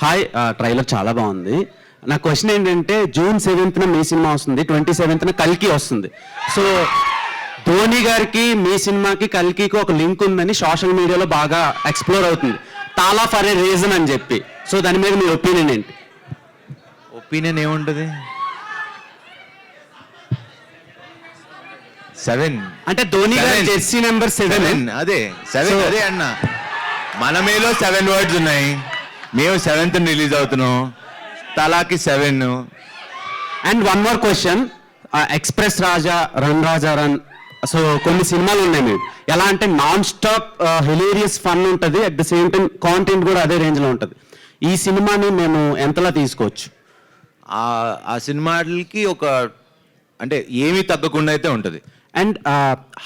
Hi, trailer చాలా బాగుంది. నా క్వశ్చన్ ఏంటంటే జూన్ 7th మీ సినిమా వస్తుంది, 27th కల్కి వస్తుంది. సో ధోని గారికి మీ సినిమాకి కల్కికి ఒక లింక్ ఉందని సోషల్ మీడియాలో బాగా ఎక్స్ప్లోర్ అవుతుంది, తాలా ఫర్ ఏ రీజన్ అని చెప్పి. సో దాని మీద మీ ఒపీనియన్ ఏంటి? ఒపీనియన్ ఏముంటుంది? 7 అంటే ధోని గారి జెర్సీ నెంబర్ 7. అదే 7 అదే అన్న. మన మేలో 7 వర్డ్స్ ఉన్నాయి, మేము 7th రిలీజ్ అవుతున్నాం, తలాకి 7. And one more question, express Raja, run Raja run, so కొన్ని సినిమాలు ఉన్నాయి మీరు ఎలా అంటే నాన్ స్టాప్ హిలేరియస్ ఫన్ ఉంటుంది, at the same time content కూడా అదే రేంజ్లో ఉంటుంది. ఈ సినిమాని మేము ఎంతలా తీసుకోవచ్చు? ఆ సినిమాలకి ఒక అంటే ఏమీ తగ్గకుండా అయితే ఉంటుంది. అండ్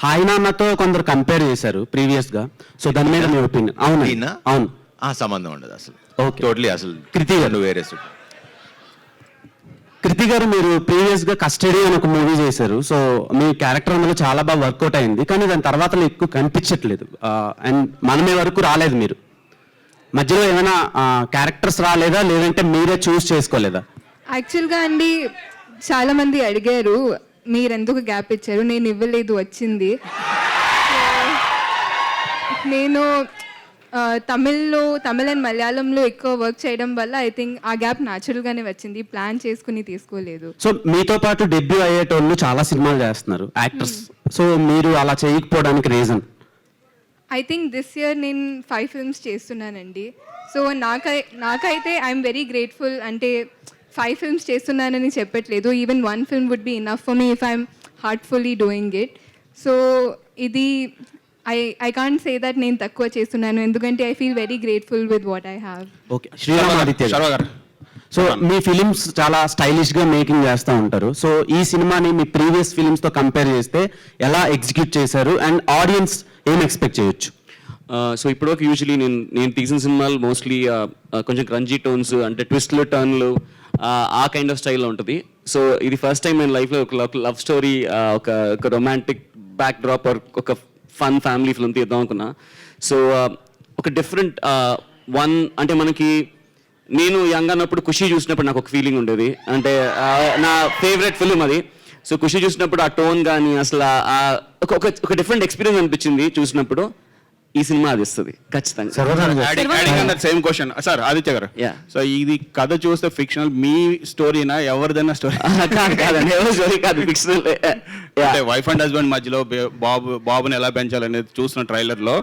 హాయ్ నాన్నతో కొందరు కంపేర్ చేశారు ప్రీవియస్గా, సో దాని మీద మీ ఒపీనియన్? అవును అవును, ఆ సంబంధం ఉండదు అసలు. ఓకే, టోటలీ అసలు కృతి గారు వేరే. కృతి గారు, మీరు ప్రీవియస్గా కస్టడీ అని ఒక మూవీ చేశారు. సో మీ క్యారెక్టర్ అందులో చాలా బాగా వర్కౌట్ అయింది, కానీ దాని తర్వాత ఎక్కువ కనిపించట్లేదు. అండ్ మనమే వరకు రాలేదు. మీరు మధ్యలో ఏమైనా క్యారెక్టర్స్ రాలేదా, లేదంటే మీరే చూస్ చేసుకోలేదా? యాక్చువల్గా అండి, చాలామంది అడిగారు మీరు ఎందుకు గ్యాప్ ఇచ్చారు, నేను ఇవ్వలేదు, వచ్చింది. నేను తమిళ్ అండ్ మలయాళంలో ఎక్కువ వర్క్ చేయడం వల్ల ఐ థింక్ ఆ గ్యాప్ న్యాచురల్గానే వచ్చింది, ప్లాన్ చేసుకుని తీసుకోలేదు. సో మీతో పాటు డెబ్యూ అయ్యేటోళ్ళు చాలా సినిమాలు చేస్తున్నారు యాక్టర్స్, సో మీరు అలా చేయకపోవడానికి reason? I think this year నేను 5 ఫిల్మ్స్ చేస్తున్నానండి. సో నాకైతే ఐఎమ్ వెరీ గ్రేట్ఫుల్. అంటే 5 ఫిల్మ్స్ చేస్తున్నానని చెప్పట్లేదు, even 1 film would be enough for me if I'm heartfully doing it. So ఇది ఐ కాంట్ సే దట్ నేను తక్కువ చేస్తున్నాను, ఎందుకంటే I feel very grateful with what I have. Okay, Sriramaditya garu, so me films చాలా స్టైలిష్గా మేకింగ్ చేస్తూ ఉంటారు. సో ఈ సినిమాని మీ ప్రీవియస్ ఫిలిమ్స్తో కంపేర్ చేస్తే ఎలా ఎగ్జిక్యూట్ చేశారు, అండ్ ఆడియన్స్ ఏం ఎక్స్పెక్ట్ చేయొచ్చు? సో ఇప్పటివరకు యూజువలీ నేను తీసిన సినిమాలు మోస్ట్లీ కొంచెం క్రంజీ టోన్స్, అంటే ట్విస్ట్లు, టర్న్లు, ఆ కైండ్ ఆఫ్ స్టైల్లో ఉంటుంది. సో ఇది ఫస్ట్ టైం నేను లైఫ్లో ఒక లవ్ స్టోరీ, ఒక రొమాంటిక్ బ్యాక్ డ్రాప్, ఒక ఫన్ ఫ్యామిలీ ఫిల్మ్ తీద్దాం అనుకున్నా. సో ఒక డిఫరెంట్ వన్, అంటే మనకి నేను యంగ్ అన్నప్పుడు ఖుషి చూసినప్పుడు నాకు ఒక ఫీలింగ్ ఉండేది, అంటే నా ఫేవరెట్ ఫిలిం అది. సో ఖుషి చూసినప్పుడు ఆ టోన్ కానీ అసలు ఒక డిఫరెంట్ ఎక్స్పీరియన్స్ అనిపించింది చూసినప్పుడు. ఈ సినిమా అది ఇస్తుంది ఖచ్చితంగా. సేమ్ క్వశ్చన్ సార్ ఆదిత్య గారు. సో ఇది కథ చూస్తే ఫిక్షనల్, మీ స్టోరీనా ఎవరిదైనా స్టోరీ? కాదండి, ఎవరి స్టోరీ కాదు, ఫిక్షనల్. అంటే వైఫ్ అండ్ హస్బెండ్ మధ్యలో బాబుని ఎలా పెంచాలనేది చూసిన ట్రైలర్ లో.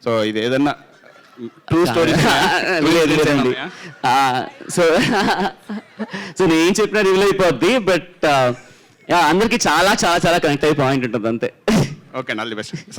సో ఇది ఏదన్నా ట్రూ స్టోరీ? లేదండి. సో నేను ఏం చెప్పినా రివీల్ అయిపోద్ది, బట్ అందరికి చాలా చాలా చాలా కనెక్ట్ అయ్యే పాయింట్ ఉంటుంది అంతే. Okay, all the best.